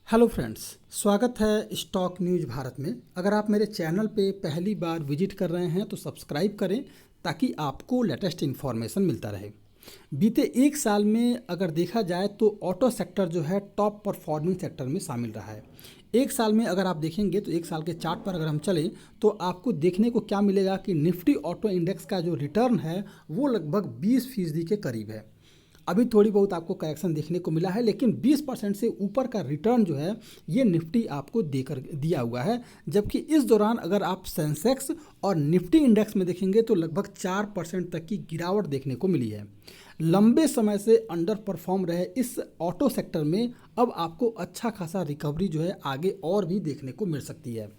Hello friends, स्वागत है stock news Bharat में। अगर आप मेरे चैनल पे पहली बार विजिट कर रहे हैं तो सब्सक्राइब करें ताकि आपको लेटेस्ट इन्फॉर्मेशन मिलता रहे। बीते एक साल में अगर देखा जाए तो ऑटो सेक्टर जो है टॉप परफॉर्मिंग सेक्टर में शामिल रहा है। एक साल में अगर आप देखेंगे तो एक साल के चार्ट पर अगर हम चलें तो आपको देखने को क्या मिलेगा कि निफ्टी ऑटो इंडेक्स का जो रिटर्न है वो लगभग 20% के करीब है। अभी थोड़ी बहुत आपको करेक्शन देखने को मिला है, लेकिन 20% से ऊपर का रिटर्न जो है ये निफ्टी आपको देकर दिया हुआ है। जबकि इस दौरान अगर आप सेंसेक्स और निफ्टी इंडेक्स में देखेंगे तो लगभग 4% तक की गिरावट देखने को मिली है। लंबे समय से अंडर परफॉर्म रहे इस ऑटो सेक्टर में अब आपको अच्छा खासा रिकवरी जो है आगे और भी देखने को मिल सकती है।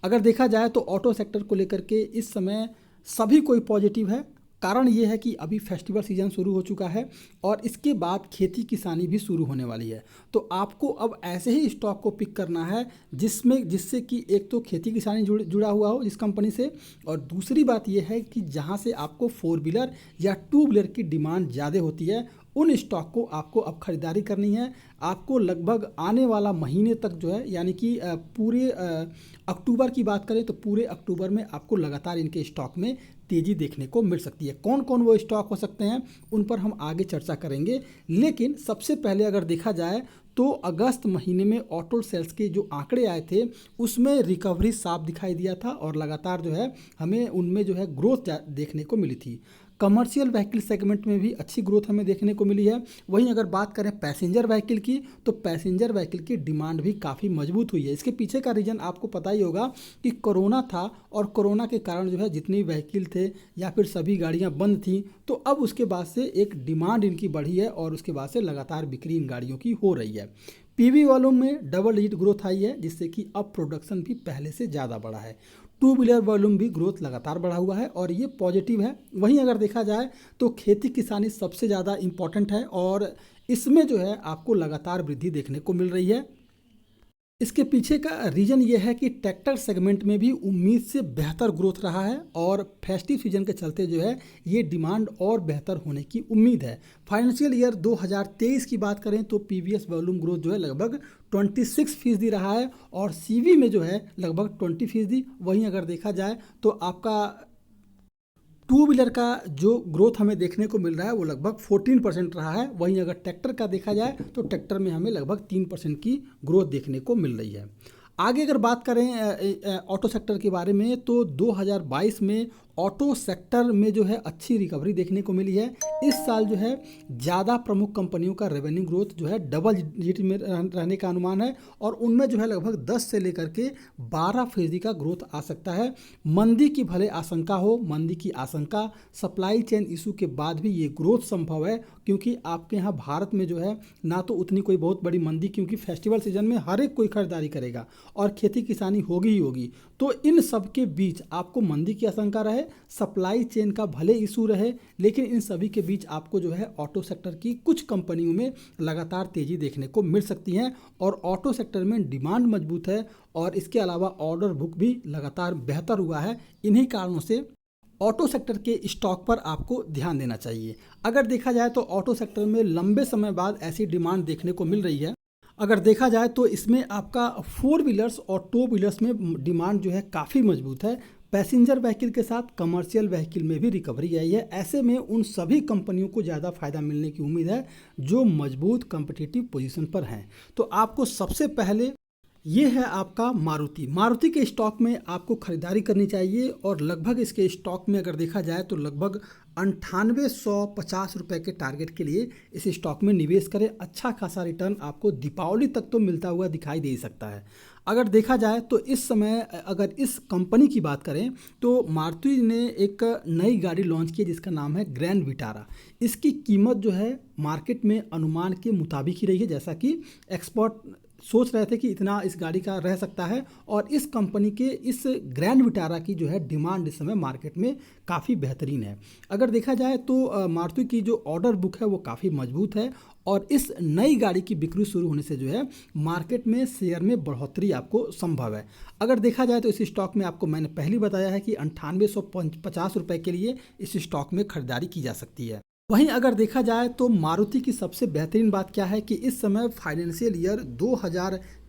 अगर देखा जाए तो ऑटो सेक्टर को लेकर के इस समय सभी कोई पॉजिटिव है। कारण ये है कि अभी फेस्टिवल सीजन शुरू हो चुका है और इसके बाद खेती किसानी भी शुरू होने वाली है। तो आपको अब ऐसे ही स्टॉक को पिक करना है जिससे कि एक तो खेती किसानी जुड़ा हुआ हो जिस कंपनी से, और दूसरी बात यह है कि जहां से आपको 4 व्हीलर या 2 व्हीलर की डिमांड ज़्यादा होती है उन स्टॉक को आपको अब खरीदारी करनी है। आपको लगभग आने वाला महीने तक जो है यानी कि पूरे अक्टूबर की बात करें तो पूरे अक्टूबर में आपको लगातार इनके स्टॉक में तेज़ी देखने को मिल सकती है। कौन कौन वो स्टॉक हो सकते हैं उन पर हम आगे चर्चा करेंगे, लेकिन सबसे पहले अगर देखा जाए तो अगस्त महीने में ऑटो सेल्स के जो आंकड़े आए थे उसमें रिकवरी साफ दिखाई दिया था और लगातार जो है हमें उनमें जो है ग्रोथ देखने को मिली थी। कमर्शियल व्हीकल सेगमेंट में भी अच्छी ग्रोथ हमें देखने को मिली है। वहीं अगर बात करें पैसेंजर व्हीकल की तो पैसेंजर व्हीकल की डिमांड भी काफ़ी मजबूत हुई है। इसके पीछे का रीज़न आपको पता ही होगा कि कोरोना था और कोरोना के कारण जो है जितनी व्हीकल थे या फिर सभी गाड़ियां बंद थी, तो अब उसके बाद से एक डिमांड इनकी बढ़ी है और उसके बाद से लगातार बिक्री इन गाड़ियों की हो रही है। पीवी वॉल्यूम में डबल डिजिट ग्रोथ आई है जिससे कि अब प्रोडक्शन भी पहले से ज़्यादा बढ़ा है। 2 व्हीलर वॉल्यूम भी ग्रोथ लगातार बढ़ा हुआ है और ये पॉजिटिव है। वहीं अगर देखा जाए तो खेती किसानी सबसे ज़्यादा इम्पॉर्टेंट है और इसमें जो है आपको लगातार वृद्धि देखने को मिल रही है। इसके पीछे का रीज़न ये है कि ट्रैक्टर सेगमेंट में भी उम्मीद से बेहतर ग्रोथ रहा है और फेस्टिव सीजन के चलते जो है ये डिमांड और बेहतर होने की उम्मीद है। फाइनेंशियल ईयर 2023 की बात करें तो पीवीएस वॉल्यूम ग्रोथ जो है लगभग 26% रहा है और सीवी में जो है लगभग 20%। वहीं अगर देखा जाए तो आपका 2 व्हीलर का जो ग्रोथ हमें देखने को मिल रहा है वो लगभग 14% रहा है। वहीं अगर ट्रैक्टर का देखा जाए तो ट्रैक्टर में हमें लगभग 3% की ग्रोथ देखने को मिल रही है। आगे अगर बात करें ऑटो सेक्टर के बारे में तो 2022 में ऑटो सेक्टर में जो है अच्छी रिकवरी देखने को मिली है। इस साल जो है ज़्यादा प्रमुख कंपनियों का रेवेन्यू ग्रोथ जो है डबल डिजिट में रहने का अनुमान है और उनमें जो है लगभग 10 से लेकर के 12% का ग्रोथ आ सकता है। मंदी की भले आशंका हो, मंदी की आशंका सप्लाई चेन इशू के बाद भी ये ग्रोथ संभव है क्योंकि आपके यहाँ भारत में जो है ना तो उतनी कोई बहुत बड़ी मंदी, क्योंकि फेस्टिवल सीजन में हर एक कोई खरीदारी करेगा और खेती किसानी होगी ही होगी। तो इन सब के बीच आपको मंदी की आशंका रहे, सप्लाई चेन का भले इशू रहे, लेकिन इन सभी के बीच आपको जो है ऑटो सेक्टर की कुछ कंपनियों में लगातार तेज़ी देखने को मिल सकती है और ऑटो सेक्टर में डिमांड मजबूत है और इसके अलावा ऑर्डर बुक भी लगातार बेहतर हुआ है। इन्हीं कारणों से ऑटो सेक्टर के स्टॉक पर आपको ध्यान देना चाहिए। अगर देखा जाए तो ऑटो सेक्टर में लंबे समय बाद ऐसी डिमांड देखने को मिल रही है। अगर देखा जाए तो इसमें आपका 4 व्हीलर्स और 2 व्हीलर्स में डिमांड जो है काफ़ी मजबूत है। पैसेंजर व्हीकल के साथ कमर्शियल व्हीकल में भी रिकवरी आई है। ऐसे में उन सभी कंपनियों को ज़्यादा फायदा मिलने की उम्मीद है जो मजबूत कम्पिटिटिव पोजीशन पर हैं। तो आपको सबसे पहले ये है आपका मारुति के स्टॉक में आपको खरीदारी करनी चाहिए और लगभग इसके स्टॉक में अगर देखा जाए तो लगभग 9850 रुपये के टारगेट के लिए इस स्टॉक में निवेश करें। अच्छा खासा रिटर्न आपको दीपावली तक तो मिलता हुआ दिखाई दे सकता है। अगर देखा जाए तो इस समय अगर इस कंपनी की बात करें तो मारुति ने एक नई गाड़ी लॉन्च की जिसका नाम है ग्रैंड विटारा। इसकी कीमत जो है मार्केट में अनुमान के मुताबिक ही रही है, जैसा कि एक्सपर्ट सोच रहे थे कि इतना इस गाड़ी का रह सकता है और इस कंपनी के इस ग्रैंड विटारा की जो है डिमांड इस समय मार्केट में काफ़ी बेहतरीन है। अगर देखा जाए तो मारुति की जो ऑर्डर बुक है वो काफ़ी मजबूत है और इस नई गाड़ी की बिक्री शुरू होने से जो है मार्केट में शेयर में बढ़ोतरी आपको संभव है। अगर देखा जाए तो इस स्टॉक में आपको मैंने पहले बताया है कि 9850 रुपये के लिए इस स्टॉक में खरीदारी की जा सकती है। वहीं अगर देखा जाए तो मारुति की सबसे बेहतरीन बात क्या है कि इस समय फाइनेंशियल ईयर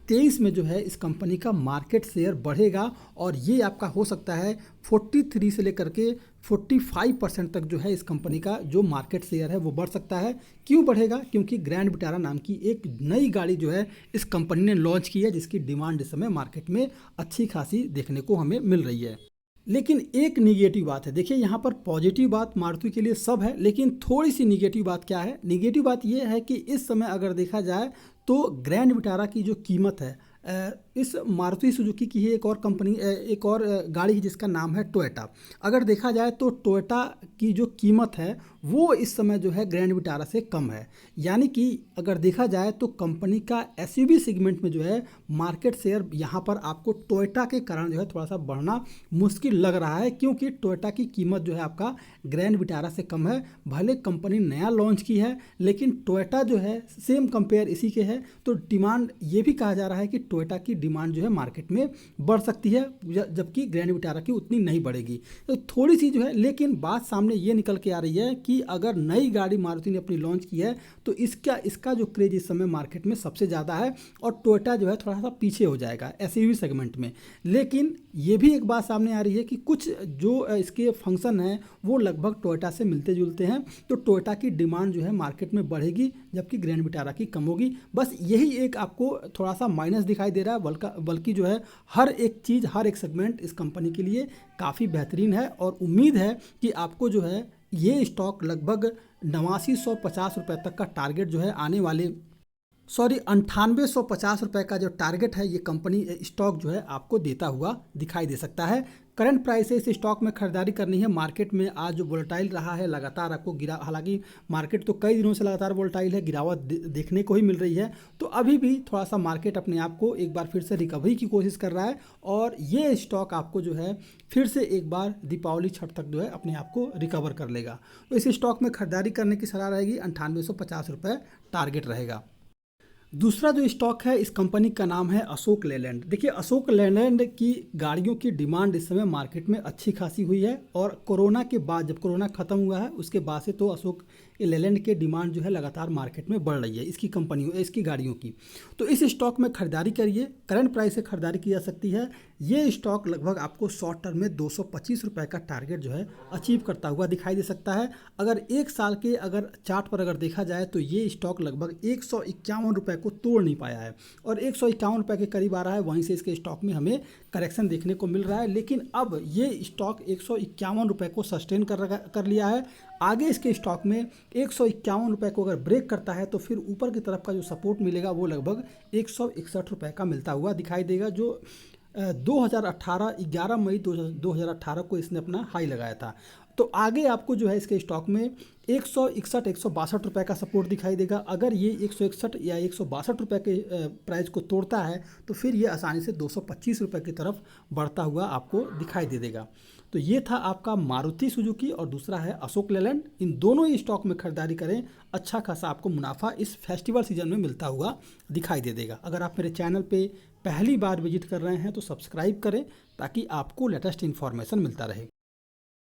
2023 में जो है इस कंपनी का मार्केट शेयर बढ़ेगा और ये आपका हो सकता है 43 से लेकर के 45% तक जो है इस कंपनी का जो मार्केट शेयर है वो बढ़ सकता है। क्यों बढ़ेगा? क्योंकि ग्रैंड विटारा नाम की एक नई गाड़ी जो है इस कंपनी ने लॉन्च की है, जिसकी डिमांड इस समय मार्केट में अच्छी खासी देखने को हमें मिल रही है। लेकिन एक निगेटिव बात है, देखिए यहाँ पर पॉजिटिव बात मारुति के लिए सब है, लेकिन थोड़ी सी निगेटिव बात क्या है? निगेटिव बात ये है कि इस समय अगर देखा जाए तो ग्रैंड विटारा की जो कीमत है, इस मारुति सुजुकी की ही एक और कंपनी, एक और गाड़ी है जिसका नाम है टोयोटा। अगर देखा जाए तो टोयोटा की जो कीमत है वो इस समय जो है ग्रैंड विटारा से कम है। यानी कि अगर देखा जाए तो कंपनी का एसयूवी सेगमेंट में जो है मार्केट शेयर यहाँ पर आपको टोयोटा के कारण जो है थोड़ा सा बढ़ना मुश्किल लग रहा है, क्योंकि टोयोटा की कीमत जो है आपका ग्रैंड विटारा से कम है। भले कंपनी नया लॉन्च की है, लेकिन टोयोटा जो है सेम कंपेयर इसी के है, तो डिमांड ये भी कहा जा रहा है कि टोयोटा की डिमांड जो है मार्केट में बढ़ सकती है, जबकि ग्रैंड विटारा की उतनी नहीं बढ़ेगी। तो थोड़ी सी जो है, लेकिन बात सामने ये निकल के आ रही है कि अगर नई गाड़ी मारुति ने अपनी लॉन्च की है तो इसका जो क्रेज इस समय मार्केट में सबसे ज़्यादा है और टोयोटा जो है थोड़ा सा पीछे हो जाएगा एसयूवी सेगमेंट में। लेकिन ये भी एक बात सामने आ रही है कि कुछ जो इसके फंक्शन हैं वो लगभग टोयोटा से मिलते जुलते हैं, तो टोयोटा की डिमांड जो है मार्केट में बढ़ेगी, जबकि ग्रैंड विटारा की कम होगी। बस यही एक आपको थोड़ा सा माइनस दिखाई दे रहा है, बल्कि जो है हर एक चीज़, हर एक सेगमेंट इस कंपनी के लिए काफ़ी बेहतरीन है और उम्मीद है कि आपको जो है ये स्टॉक लगभग 8950 रुपये तक का टारगेट जो है आने वाले 9850 रुपये का जो टारगेट है ये कंपनी स्टॉक जो है आपको देता हुआ दिखाई दे सकता है। करंट प्राइस से इस स्टॉक में खरीदारी करनी है। मार्केट में आज जो वोलेटाइल रहा है लगातार आपको हालांकि मार्केट तो कई दिनों से लगातार वोलेटाइल है, गिरावट देखने को ही मिल रही है, तो अभी भी थोड़ा सा मार्केट अपने आप को एक बार फिर से रिकवरी की कोशिश कर रहा है और ये स्टॉक आपको जो है फिर से एक बार दीपावली छठ तक जो है अपने आप को रिकवर कर लेगा। तो इस स्टॉक में खरीदारी करने की सलाह रहेगी, 9850 रुपये टारगेट रहेगा। दूसरा जो स्टॉक है इस कंपनी का नाम है अशोक लेलैंड। देखिए अशोक लेलैंड की गाड़ियों की डिमांड इस समय मार्केट में अच्छी खासी हुई है और कोरोना के बाद, जब कोरोना खत्म हुआ है उसके बाद से तो अशोक लेलैंड के डिमांड जो है लगातार मार्केट में बढ़ रही है इसकी गाड़ियों की। तो इस स्टॉक में खरीदारी करिए, करंट प्राइस से खरीदारी की जा सकती है। ये स्टॉक लगभग आपको शॉर्ट टर्म में 225 रुपये का टारगेट जो है अचीव करता हुआ दिखाई दे सकता है। अगर एक साल के चार्ट पर अगर देखा जाए तो ये स्टॉक लगभग 151 रुपये को तोड़ नहीं पाया है और 151 रुपये के करीब आ रहा है, वहीं से इसके स्टॉक में हमें करेक्शन देखने को मिल रहा है। लेकिन अब ये स्टॉक 151 रुपये को सस्टेन कर लिया है। आगे इसके स्टॉक में 151 रुपये को अगर ब्रेक करता है तो फिर ऊपर की तरफ का जो सपोर्ट मिलेगा वो लगभग 161 रुपये का मिलता हुआ दिखाई देगा, जो 11 मई 2018 को इसने अपना हाई लगाया था। तो आगे आपको जो है इसके स्टॉक में 161-162 रुपये का सपोर्ट दिखाई देगा। अगर ये 161 या 162 रुपये के प्राइस को तोड़ता है तो फिर ये आसानी से 225 रुपये की तरफ बढ़ता हुआ आपको दिखाई दे देगा। तो ये था आपका मारुति सुजुकी और दूसरा है अशोक लेलैंड। इन दोनों ही स्टॉक में खरीदारी करें, अच्छा खासा आपको मुनाफा इस फेस्टिवल सीजन में मिलता हुआ दिखाई दे देगा। अगर आप मेरे चैनल पे पहली बार विजिट कर रहे हैं तो सब्सक्राइब करें ताकि आपको लेटेस्ट इन्फॉर्मेशन मिलता रहे।